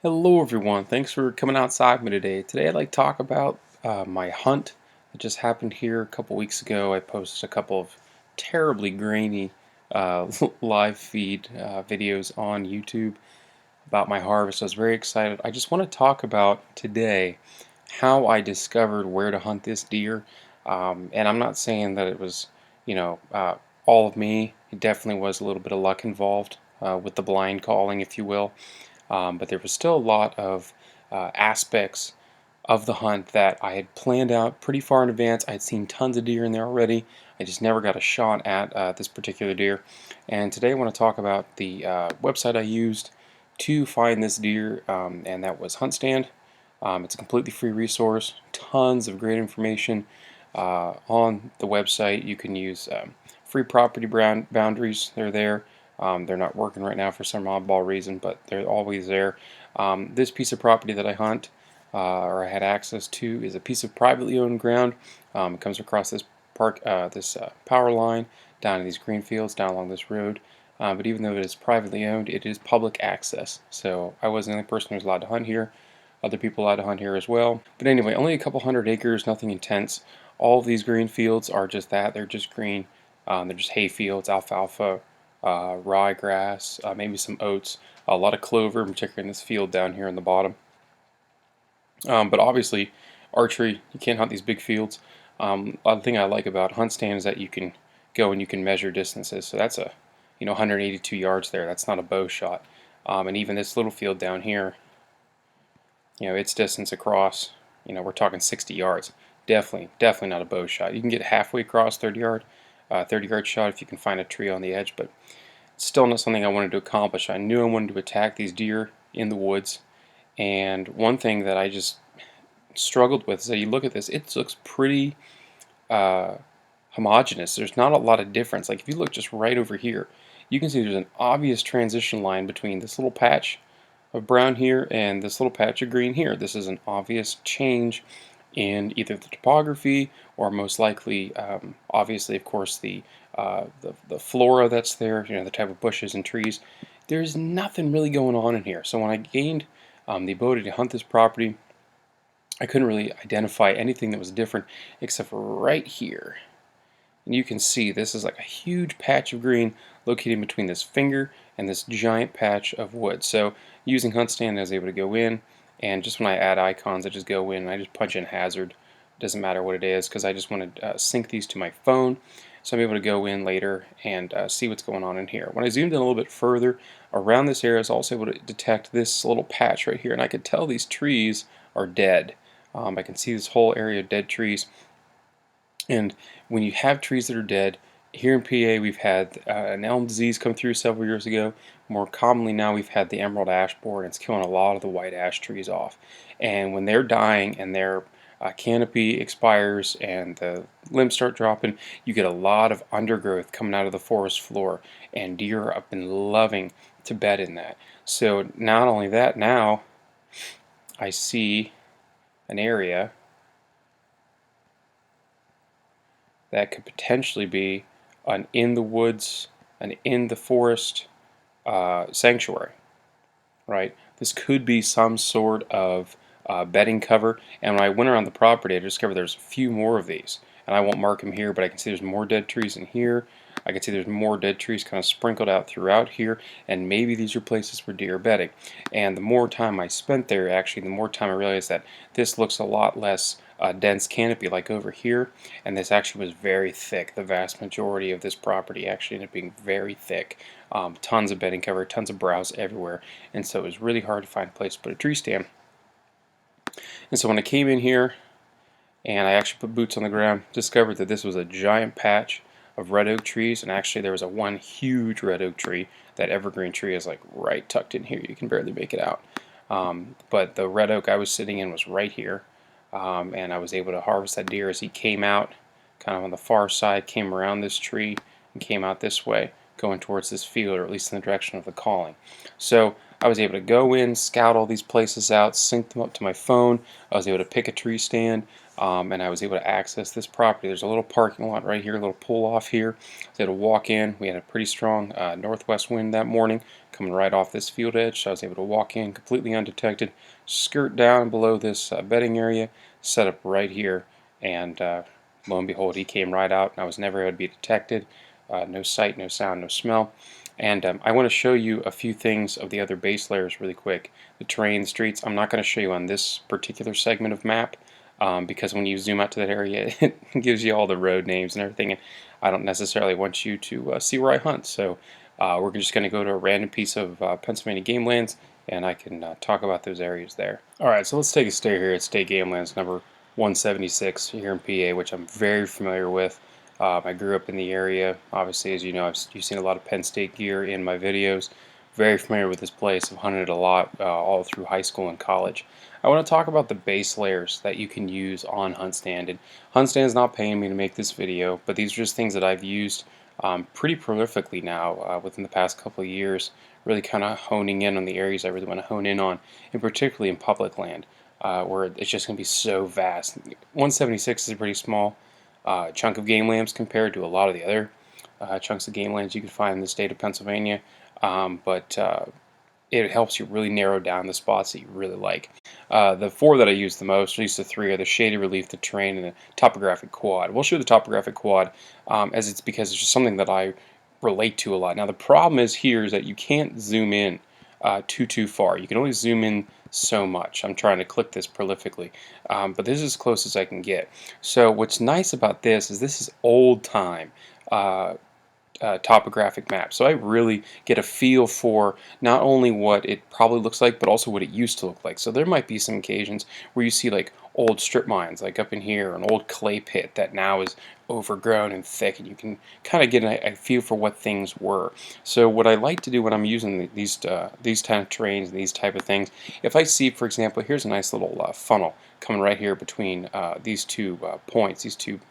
Hello everyone, thanks for coming outside with me today. Today I'd like to talk about my hunt that just happened here a couple weeks ago. I posted a couple of terribly grainy live feed videos on YouTube about my harvest. I was very excited. I just want to talk about today how I discovered where to hunt this deer. And I'm not saying that it was, you know, all of me. It definitely was a little bit of luck involved with the blind calling, if you will. But there was still a lot of aspects of the hunt that I had planned out pretty far in advance. I had seen tons of deer in there already. I just never got a shot at this particular deer. And today I want to talk about the website I used to find this deer, and that was HuntStand. It's a completely free resource, tons of great information on the website. You can use free property boundaries, they're there. They're not working right now for some oddball reason, but they're always there. This piece of property that I hunt, or I had access to, is a piece of privately owned ground. It comes across this power line down in these green fields down along this road. But even though it is privately owned, it is public access. So I wasn't the only person who was allowed to hunt here. Other people allowed to hunt here as well. But anyway, only a couple hundred acres, nothing intense. All of these green fields are just that. They're just green. They're just hay fields, alfalfa, ryegrass, maybe some oats, a lot of clover, particularly in this field down here in the bottom. But obviously, archery, you can't hunt these big fields. The thing I like about HuntStand is that you can go and you can measure distances. So that's 182 yards there. That's not a bow shot. And even this little field down here, its distance across, we're talking 60 yards. Definitely not a bow shot. You can get halfway across 30-yard shot if you can find a tree on the edge, but it's still not something I wanted to accomplish. I knew I wanted to attack these deer in the woods, and one thing that I just struggled with is that you look at this, it looks pretty homogeneous. There's not a lot of difference. Like if you look just right over here, you can see there's an obvious transition line between this little patch of brown here and this little patch of green here. This is an obvious change in either the topography or most likely, obviously, of course, the flora that's there, the type of bushes and trees. There's nothing really going on in here. So when I gained the ability to hunt this property, I couldn't really identify anything that was different except for right here. And you can see this is like a huge patch of green located between this finger and this giant patch of wood. So using HuntStand, I was able to go in, and just when I add icons, I just go in and I just punch in hazard. Doesn't matter what it is, because I just want to sync these to my phone, so I'm able to go in later and see what's going on in here. When I zoomed in a little bit further around this area, I was also able to detect this little patch right here, and I could tell these trees are dead. I can see this whole area of dead trees. And when you have trees that are dead, here in PA we've had an elm disease come through several years ago. More commonly now we've had the emerald ash borer, and it's killing a lot of the white ash trees off. And when they're dying and their canopy expires and the limbs start dropping, you get a lot of undergrowth coming out of the forest floor, and deer have been loving to bed in that. So not only that, now I see an area that could potentially be an in the woods, an in the forest sanctuary, right? This could be some sort of bedding cover. And when I went around the property, I discovered there's a few more of these. And I won't mark them here, but I can see there's more dead trees in here. I can see there's more dead trees kind of sprinkled out throughout here, and maybe these are places for deer bedding. And the more time I spent there, actually, the more time I realized that this looks a lot less dense canopy like over here, and this actually was very thick. The vast majority of this property actually ended up being very thick. Tons of bedding cover, tons of browse everywhere, and so it was really hard to find a place to put a tree stand. And so when I came in here and I actually put boots on the ground, discovered that this was a giant patch of red oak trees, and actually there was one huge red oak tree. That evergreen tree is like right tucked in here. You can barely make it out. But the red oak I was sitting in was right here, and I was able to harvest that deer as he came out kind of on the far side, came around this tree and came out this way, going towards this field, or at least in the direction of the calling. So I was able to go in, scout all these places out, sync them up to my phone. I was able to pick a tree stand. and I was able to access this property. There's a little parking lot right here, a little pull off here. I was able to walk in. We had a pretty strong northwest wind that morning coming right off this field edge, so I was able to walk in completely undetected, skirt down below this bedding area, set up right here, and lo and behold, he came right out, and I was never able to be detected. No sight, no sound, no smell. And I want to show you a few things of the other base layers really quick. The terrain, the streets, I'm not going to show you on this particular segment of map because when you zoom out to that area, it gives you all the road names and everything, and I don't necessarily want you to see where I hunt. So we're just going to go to a random piece of Pennsylvania game lands, and I can talk about those areas there. Alright, so let's take a stare here at State Game Lands number 176 here in PA, which I'm very familiar with. I grew up in the area. Obviously, as you know, you've seen a lot of Penn State gear in my videos. Very familiar with this place. I've hunted it a lot all through high school and college. I want to talk about the base layers that you can use on HuntStand. And HuntStand is not paying me to make this video, but these are just things that I've used pretty prolifically now within the past couple of years, really kind of honing in on the areas I really want to hone in on, and particularly in public land, where it's just going to be so vast. 176 is a pretty small chunk of game lands compared to a lot of the other chunks of game lands you can find in the state of Pennsylvania, but it helps you really narrow down the spots that you really like. The four that I use the most, at least the three, are the shaded relief, the terrain, and the topographic quad. We'll show the topographic quad as it's because it's just something that I relate to a lot. Now the problem is here is that you can't zoom in too far. You can only zoom in so much. I'm trying to click this prolifically, but this is as close as I can get. So what's nice about this is old time topographic map. So I really get a feel for not only what it probably looks like, but also what it used to look like. So there might be some occasions where you see like old strip mines, like up in here, an old clay pit that now is overgrown and thick, and you can kind of get a feel for what things were. So what I like to do when I'm using these kind of terrains and these type of things, if I see, for example, here's a nice little funnel coming right here between these two points, these two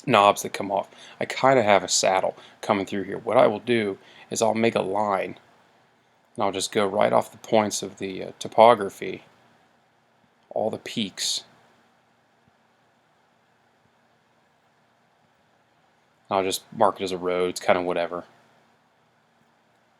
knobs that come off. I kind of have a saddle coming through here. What I will do is I'll make a line, and I'll just go right off the points of the topography, all the peaks. I'll just mark it as a road. It's kind of whatever.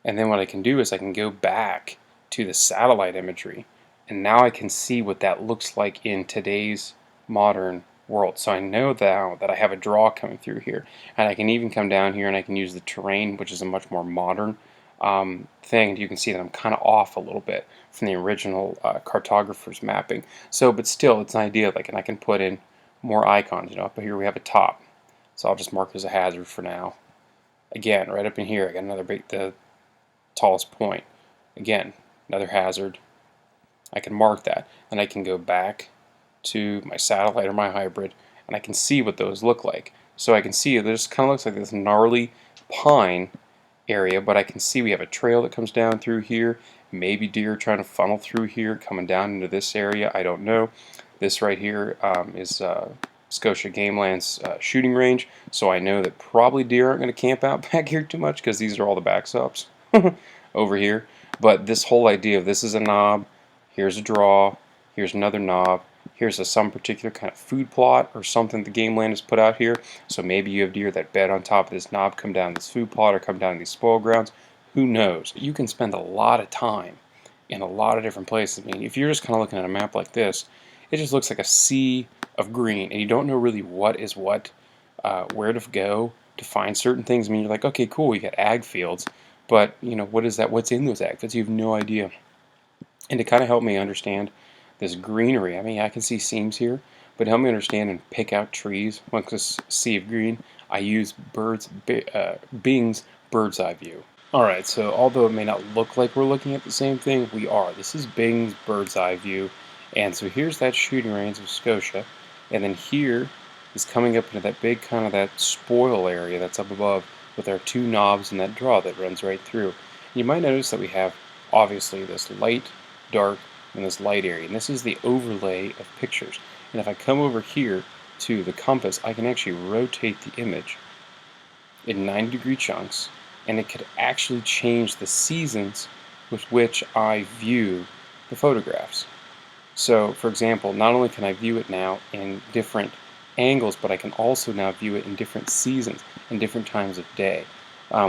And then what I can do is I can go back to the satellite imagery, and now I can see what that looks like in today's modern world. So I know now that I have a draw coming through here, and I can even come down here and I can use the terrain, which is a much more modern thing. You can see that I'm kind of off a little bit from the original cartographer's mapping. So, but still, it's an idea. Like, and I can put in more icons. You know, up here we have a top, so I'll just mark it as a hazard for now. Again, right up in here, I got another the tallest point. Again, another hazard. I can mark that, and I can go back to my satellite or my hybrid, and I can see what those look like. So I can see this kind of looks like this gnarly pine area, but I can see we have a trail that comes down through here. Maybe deer trying to funnel through here, coming down into this area. I don't know. This right here is Scotia Game Lands shooting range, so I know that probably deer aren't going to camp out back here too much because these are all the backstops over here. But this whole idea of this is a knob, here's a draw, here's another knob, here's some particular kind of food plot or something the game land has put out here. So maybe you have deer that bed on top of this knob, come down this food plot, or come down these spoil grounds. Who knows? You can spend a lot of time in a lot of different places. I mean, if you're just kind of looking at a map like this, it just looks like a sea of green, and you don't know really what is what, where to go to find certain things. I mean, you're like, okay, cool, you got ag fields, but you know, what is that? What's in those ag fields? You have no idea. And to kind of help me understand this greenery, I mean, I can see seams here, but help me understand and pick out trees amongst this sea of green, I use Bing's bird's eye view. Alright, so although it may not look like we're looking at the same thing, we are. This is Bing's bird's eye view, and so here's that shooting range of Scotia, and then here is coming up into that big kind of that spoil area that's up above with our two knobs and that draw that runs right through. You might notice that we have obviously this light, dark, and this light area, and this is the overlay of pictures. And if I come over here to the compass, I can actually rotate the image in 90-degree chunks, and it could actually change the seasons with which I view the photographs. So, for example, not only can I view it now in different angles, but I can also now view it in different seasons and different times of day,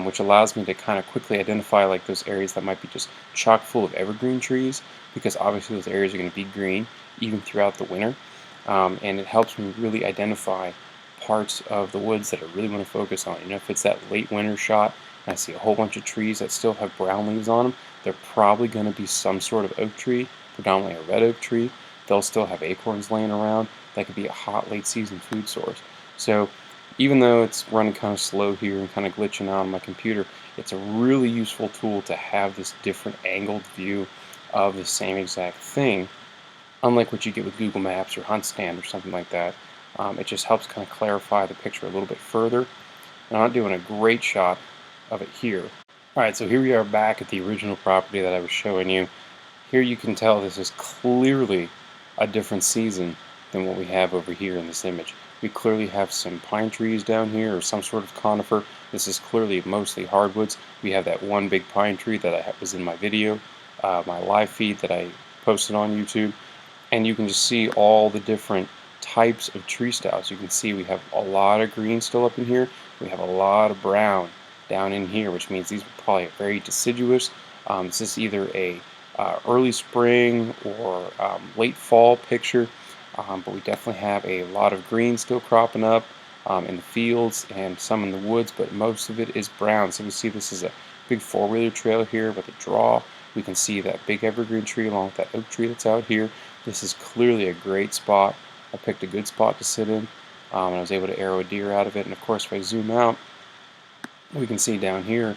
which allows me to kind of quickly identify like those areas that might be just chock full of evergreen trees, because obviously those areas are going to be green even throughout the winter. And it helps me really identify parts of the woods that I really want to focus on. If it's that late winter shot and I see a whole bunch of trees that still have brown leaves on them, they're probably going to be some sort of oak tree, predominantly a red oak tree. They'll still have acorns laying around. That could be a hot late season food source. So even though it's running kind of slow here and kind of glitching out on my computer, it's a really useful tool to have this different angled view of the same exact thing, unlike what you get with Google Maps or HuntStand or something like that. It just helps kind of clarify the picture a little bit further. And I'm not doing a great shot of it here. Alright, so here we are back at the original property that I was showing you. Here you can tell this is clearly a different season than what we have over here in this image. We clearly have some pine trees down here or some sort of conifer. This is clearly mostly hardwoods. We have that one big pine tree that was in my video, my live feed that I posted on YouTube. And you can just see all the different types of tree styles. You can see we have a lot of green still up in here. We have a lot of brown down in here, which means these are probably very deciduous. This is either a early spring or late fall picture, but we definitely have a lot of green still cropping up in the fields and some in the woods, but most of it is brown. So you can see this is a big four-wheeler trail here with a draw. We can see that big evergreen tree along with that oak tree that's out here. This is clearly a great spot. I picked a good spot to sit in, and I was able to arrow a deer out of it. And of course, if I zoom out, we can see down here,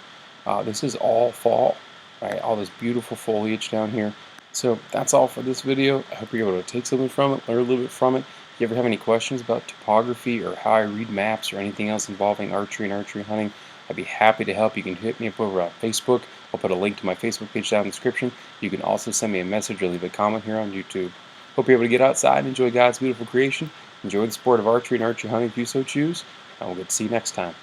this is all fall, right? All this beautiful foliage down here. So that's all for this video. I hope you're able to take something from it, learn a little bit from it. If you ever have any questions about topography or how I read maps or anything else involving archery and archery hunting, I'd be happy to help. You can hit me up over on Facebook. I'll put a link to my Facebook page down in the description. You can also send me a message or leave a comment here on YouTube. Hope you're able to get outside and enjoy God's beautiful creation. Enjoy the sport of archery and archery hunting if you so choose, and we'll get to see you next time.